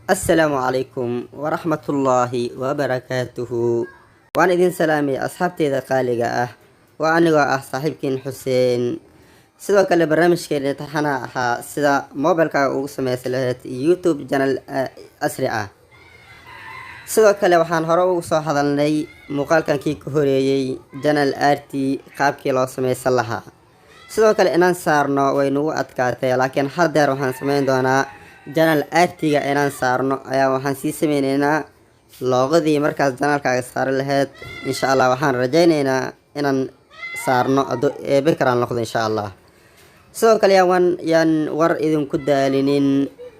السلام عليكم ورحمة الله وبركاته. وأنا إذن سلامي أصحابتي ذا قالقة وأنا صاحبكين حسين. sidoo kale barnaamijkeena taxana ahaa sida mobilka ugu sameeyay lahayd YouTube channel asri ah. sidoo kale waxaan hore ugu soo hadalnay muuqaalkan kii ka horeeyay channel RT qaabkii loo sameeyay lahaa. sidoo kale inaan saarno way nagu adkaatay laakiin hadda waxaan sameyn doonaa channel RT-ga inaan saarno ayaa waxaan sii sameynaynaa logodii markaas channelkaaga saar lahayd insha Allah waxaan rajaynaynaa inaan saarno background noqdo insha Allah. sidoo kale yaan war idinku daalinin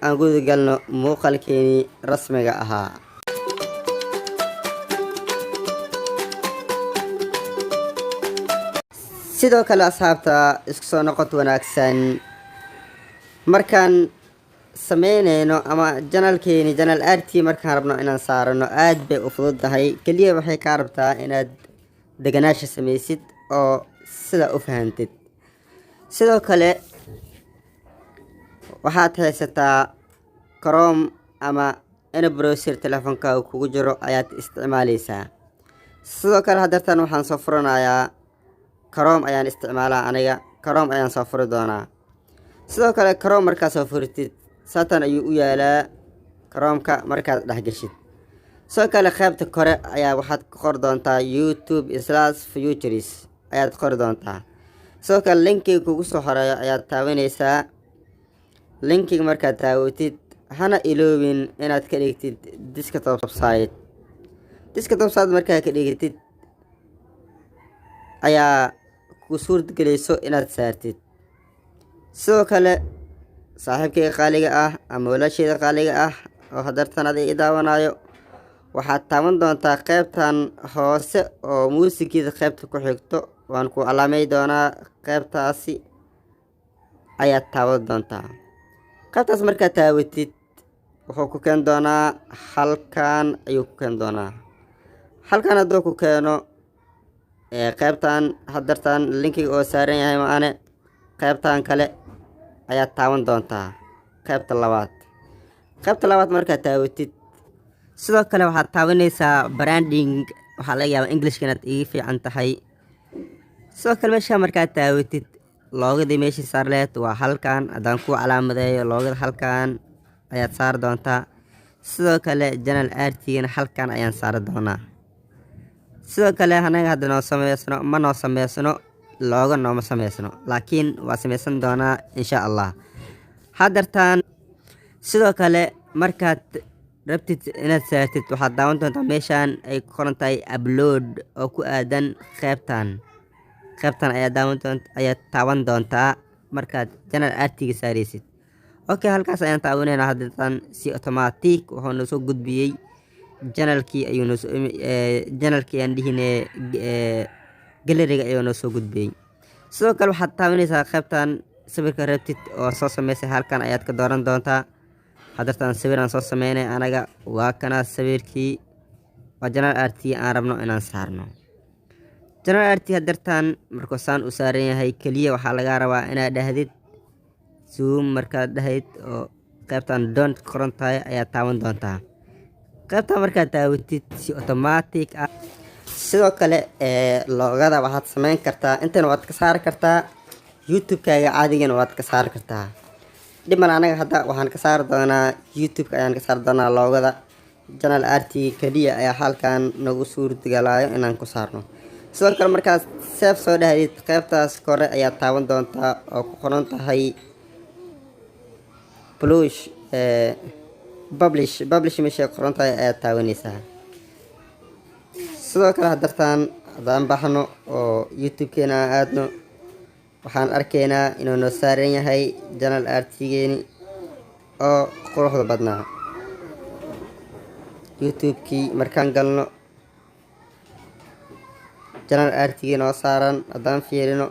aan guda galno muuqaalkeeni rasmiga ahaa. sidoo kale asxaabta isku soo noqod wanaagsan markaan sameynayno ama channelkeeni channel RT markaan rabno inaan saarno aad bay u fududahay kaliya waxay ka rabtaa inaad deganaansho sameysid oo sida u fahantid. sidoo kale waxaad haysataa Chrome ama in browser telefoonka kugu jiro ayaad isticmaalaysaa. sidoo kale haddatan waxaan soo furanayaa Chrome ayaan isticmaalaa aniga Chrome ayaan soo furi doonaa. sidoo kale Chrome markaad soo furitid saatan ayuu u yaalaa Chrome-ka markaad dhex gashid. sidoo kale qaybta kore ayaa waxaad ku qor doontaa YouTube/Futures ayaad qori doontaa. sidoo kale linkiga kugu soo xoreeyo ayaad taabanaysaa. linkiga markaad taawatid hana iloobin inaad ka dhigtid desktop site. desktop site markaad ka dhigtid ayaa ku suurtagelayso inaad saartid. sidoo kale saaxiibkayga qaaliga ah ama walaashayda qaaliga ah oo hadartan adiga i daawanayo waxaad taaban doontaa qaybtan hoose oo muusikada qaybta ku xigto waan ku calaamay doonaa qaybtaasi ayaad taaban doontaa. qaybtaas markaad taawatid wuxuu ku keen doonaa halkan ayuu ku keen doonaa. halkan hadduu ku keeno qaybtan hadartan linkiga oo saaran yahay maane qaybtan kale ayaad taaban doontaa qaybta labaad. qaybta labaad markaad taawatid sidoo kale waxaad taabanaysaa branding waxaa laga yaabaa Englishka inaad iga fiican tahay. sidoo kale meesha markaad taawatid loogadii meeshii saar leed waa halkan haddaan ku calaamadeeyo loogada halkan ayaad saar doontaa. sidoo kale channel RT-gana halkan ayaan saari doonaa. sidoo kale anaga hadda noo sameysno looga nooma sameysno laakiin waa sameysan doonaa insha Allah hadartaan. sidoo kale markaad rabtid inaad saartid waxaad daawan doontaa meeshaan ay ku qoran tahay upload oo ku aadan qaybtan ayaad taaban doontaa markaad channel RT-ga saaraysid. okay halkaas ayaan taabanayna haddatan si automatic wuxuu noo soo gudbiyey channelkii aan dhihine galeriga ayuu noo soo gudbiyey. sidoo kale waxaad taabanaysaa qaybtan sawirka rabtid oo soo sameysay halkan ayaad ka dooran doontaa. hadartan sawir aan soo sameynay anaga waa kana sawirkii waa channel RT aan rabno inaan saarno. channel RT hadartan markuu saan u saaran yahay kaliya waxaa laga rabaa inaad dhahdid zoom markaad dhahayd oo qaybtan don't qoran tahay ayaad taaban doontaa. qaybtan markaad taawatid si automatic ah. sidoo kale loogada waxaad sameyn kartaa intana waad ka saari kartaa YouTube-kaaga caadigana waad ka saari kartaa. dhiman anaga hadda waxaan ka saari doonaa YouTube-ka ayaan ka saari doonaa loogada channel RT kaliya ayaa halkan nagu suurtagalayo inaan ku saarno. sidoo kale markaad save soo dhahdid qaybtaas kore ayaad taaban doontaa oo ku qoran tahay publish meesha qoran tahay ayaad taabanaysaa. sidoo kale hadartaan haddaan baxno oo YouTube-keena aadno waxaan arkaynaa inuu noo saaran yahay channel RT-geeni oo quruxda badnaa. YouTube-kii markaan galno channel RT-gii noo saaran haddaan fiirino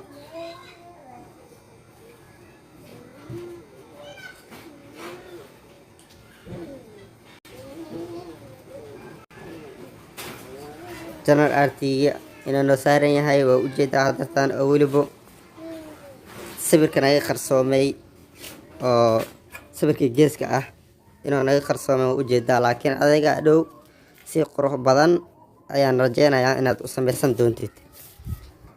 channel RT-ga inuu noo saaran yahay waa ujeedaa hadartaan oo weliba sawirkan ay qarsoomay oo sawirkii geeska ah inuu naga qarsoomay waa ujeedaa, laakiin adiga dhow si qurux badan ayaan rajeynayaa inaad u samaysan doontid.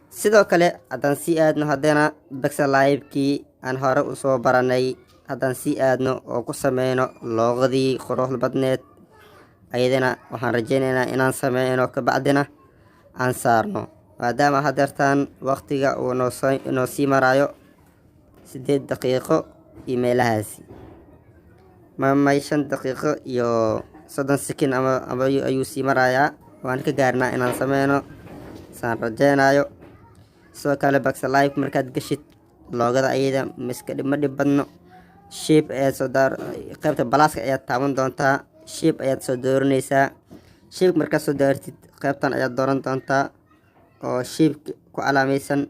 sidoo kale haddaan sii aadno haddana Pixel Live-kii aan hore usoo baranay, haddaan sii aadno oo ku sameyno loogadii quruxda badneed, ayadana waxaan rajeynaynaa inaan sameyno kabacdina aan saarno, maadaama hadeertaan waqtiga uu noo sii marayo 8 daqiiqo iyo meelahaasi, mamay 5 daqiiqo iyo 30 sekin ama ayuu sii marayaa. waan ka gaarnaa inaan sameyno saan rajeynayo. sidoo kale Pixel Live markaad gashid loogada ayada ma dhib badno, shape ayaad soo qaybta balaaska ayaad taaban doontaa, shape ayaad soo dooranaysaa. shape markaad soo daartid qaybtan ayaad dooran doontaa oo shape ku calaamaysan.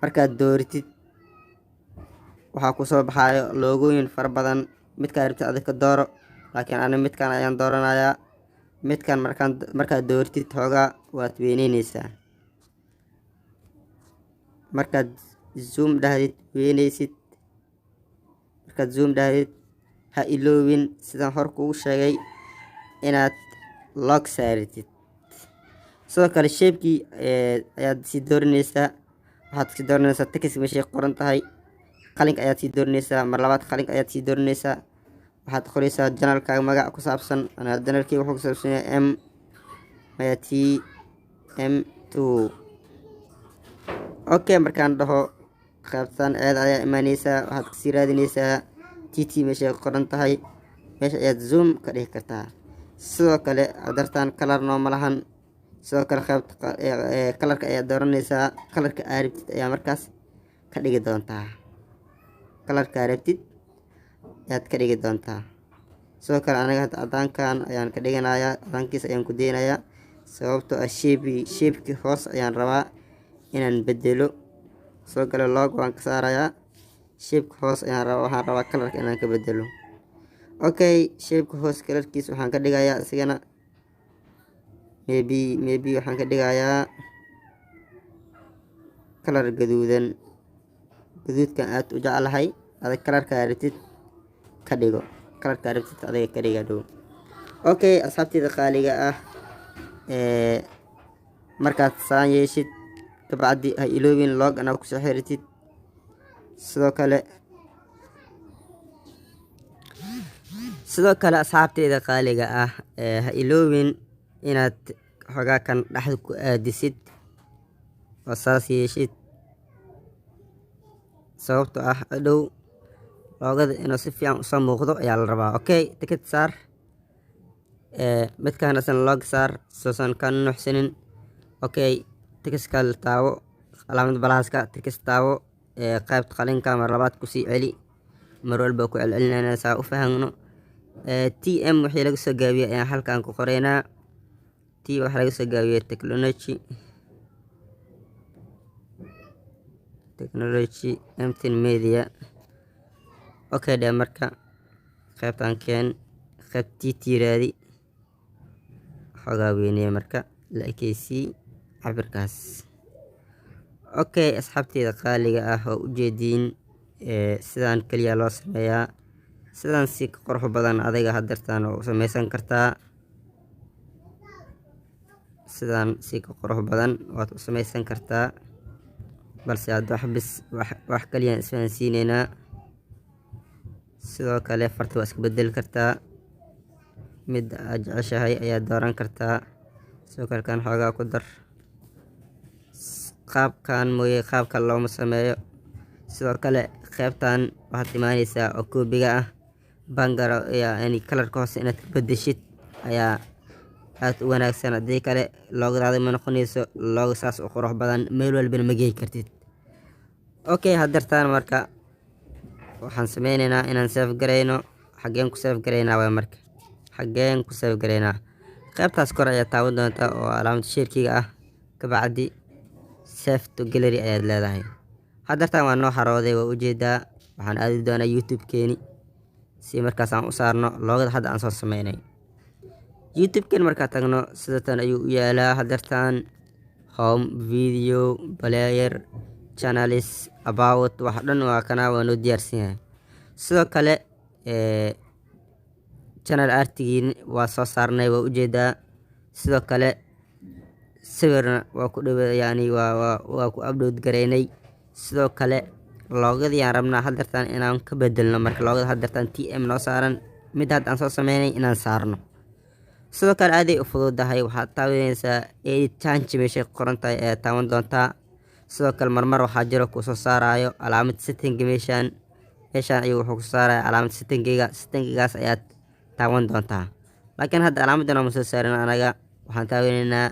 markaad dooratid waxaa kusoo baxayo loogooyin fara badan, midkaa rabtid adika dooro, laakiin ani midkan ayaan dooranayaa. midkan markaad dooratid hoogaa waad weyneyneysaa, markaad zoom dhahdid weyneysid. markaad zoom dhahdid ha iloowin sidaan hor kugu sheegay inaad lock saaritid. sidoo kale shape-kii ayaad sii dooranaysaa, waxaad sii dooranaysaa text meeshay qoran tahay, qalinka ayaad sii dooranaysaa, mar labaad qalinka ayaad sii dooranaysaa. waxaad qoraysaa janalkaaga magac ku saabsan. anaa janalkii wuxuu ku saabsan yahay M2. okay, markaan dhaho qaybtan ayada ayaa imaaneysaa, waxaad kasii raadinaysaa TT meeshay qoran tahay, meesha ayaad zoom ka dhigi kartaa. sidoo kale hadartaan kalar nooma lahan, sidoo kale qaybta kalarka ayaad dooranaysaa. kalarka aad rabtid ayaa markaas ka dhigi doontaa, kalarka aad rabtid ayaad ka dhigi doontaa. sidoo kale aniga hadda cadaankan ayaan ka dhiganayaa, cadaankiis ayaan ku deynayaa, sababtoo ah shape-kii hoos ayaan rabaa inaan bedelo. sidoo kale log waan ka saarayaa, shape-ka hoos ayaan rabaa, waxaan rabaa kalarka inaan ka bedelo. okay, shape-ka hoos kalarkiis waxaan ka dhigayaa isigana maybe waxaan ka dhigayaa kalar gaduudan. gaduudkan aad u jeclahay, adag kalarka rabtid ka dhigo, kalarka rabtid adiga ka dhiga dhow. okay, asxaabteyda qaaliga ah, markaad saan yeeshid kabacdi ha iloowin log anaad kusoo xiritid. sidoo kale asxaabteyda qaaliga ah, ha iloowin inaad xogaa kan dhexda ku aadisid oo saas yeeshid, sababtoo ah dhow loogada inuu si fiican usoo muuqdo ayaa la rabaa. okay, tikid saar, midkaan asan log saar soosan ka nuuxsanin. okay, tikiska la taawo, calaamada balaaska tikis taawo, qaybta qalinka mar labaad kusii celi, mar walba ku celcelinayna saa u fahamno. TM wixii laga soo gaabiyey ayaan halkan ku qoraynaa. t waxaa laga soo gaabiyey technology M10 media. okay dhe marka qaybtan keen, qayb TT raadi, xogaa weynee marka la ekeysii cabirkaas. okay, asxaabteyda qaaliga ah oo ujeediin sidaan kaliya loo sameeyaa, sidaan si qurux badan adiga hadeertaan oo u sameysan kartaa. sidaan si qurux badan waad u sameysan kartaa, balse hadda wax kaliyaan isfahansiineynaa. sidoo kale farta waa iska bedeli kartaa, mid aad jeceshahay ayaad dooran kartaa. sidoo kale kan xoogaa ku dar, qaabkan mooye qaab kale looma sameeyo. sidoo kale qaybtan waxaad imaaneysaa oo koobiga ah, bangara yani kalarka hoose inaad ka bedeshid ayaa aad u wanaagsan. haddii kale loogadaada ma noqonayso looga saas u qurux badan, meel walbana ma geey kartid. okay, hadeertaan marka waxaan sameyneynaa inaan save gareyno. xageen ku save gareynaa waay marka, xageen ku save gareynaa? qaybtaas kor ayaad taaban doontaa oo calaamada sheerkiga ah, kabacdi save to gallery ayaad leedahay. hadeertaan waa noo xarooday, waa ujeedaa. waxaan aadi doonaa youtube-keeni si markaas aan u saarno loogada hadda aan soo sameynay. youtube-keen markaa tagno sidatan ayuu u yaalaa. hadeertaan home, video, player, channels, about wax dhan waa kanaa waa noo diyaarsan yahay. sidoo kale channel artigiin waa soo saarnay waa ujeedaa sidoo kale sawirna waa ku dhaw yani waa ku upload gareynay sidoo kale loogadii aan rabnaa hadartaan inaan ka bedelno marka loogada hadartaan tm noo saaran mid hadda aan soo sameynay inaan saarno sidoo kale aaday u fududahay waxaad taabanaysaa edit change meeshay qoran tahay ee taaban doontaa sidoo kale marmar waxaa jiro ku soo saarayo calaamad setting meeshaan ayuu wuxuu ku saaraya calaamad settingigaas ayaad taaban doontaa laakiin hadda calaamadan ma soo saarin anaga waxaan taabanaynaa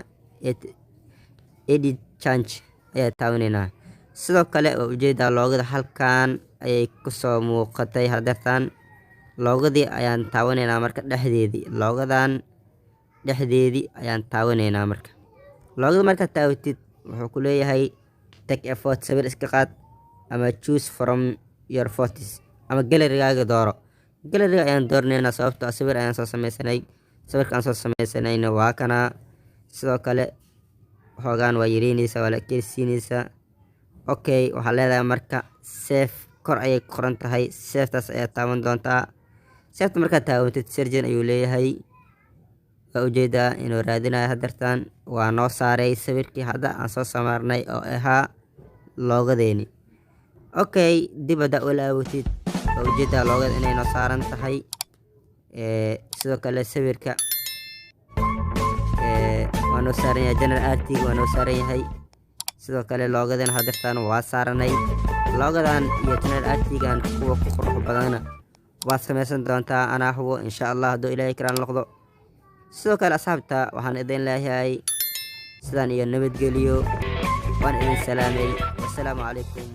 edit change ayaa taabanaynaa sidoo kale waa ujeedaa loogada halkan ayay kusoo muuqatay hadartaan loogadii ayaan taabanaynaa marka loogadan dhexdeedii ayaan taabanaynaa marka loogada markaad taabatid wuxuu ku leeyahay take a photo sawir iska qaad ama choose from your photos ama galarigaaga dooro galariga ayaan dooranaynaa sababtoo sawir ayaan soo sameysanay sawirka aan soo sameysanayna waa kana sidoo kale hoogaan waa yareynaysaa waa la kelsiinaysaa okay waxaa leedahay marka save kor ayay qoran tahay safetaas ayaa taaban doontaa safeta markaad taabantid surgeon ayuu leeyahay waa ujeedaa inuu raadinayo hadartaan waa noo saaray sawirkii hadda aan soo samarnay oo ahaa loogadeeni okay dib hadda ula aawatid waa ujeedaa loogada inay noo saaran tahay sidoo kale sawirka waa noo saaran yahay general artig waa noo saaran yahay sidoo kale loogadan hadartaan waa saaranay loogadan iyo general artigan kuwa ku qurux badana waad sameysan doontaa anaa hubo insha allah hadduu ilaahay karaan noqdo sidoo kale asxaabta waxaan idin leeyahay sidaan iyo nabadgeliyo waan idin salaamay wassalaamu calaykum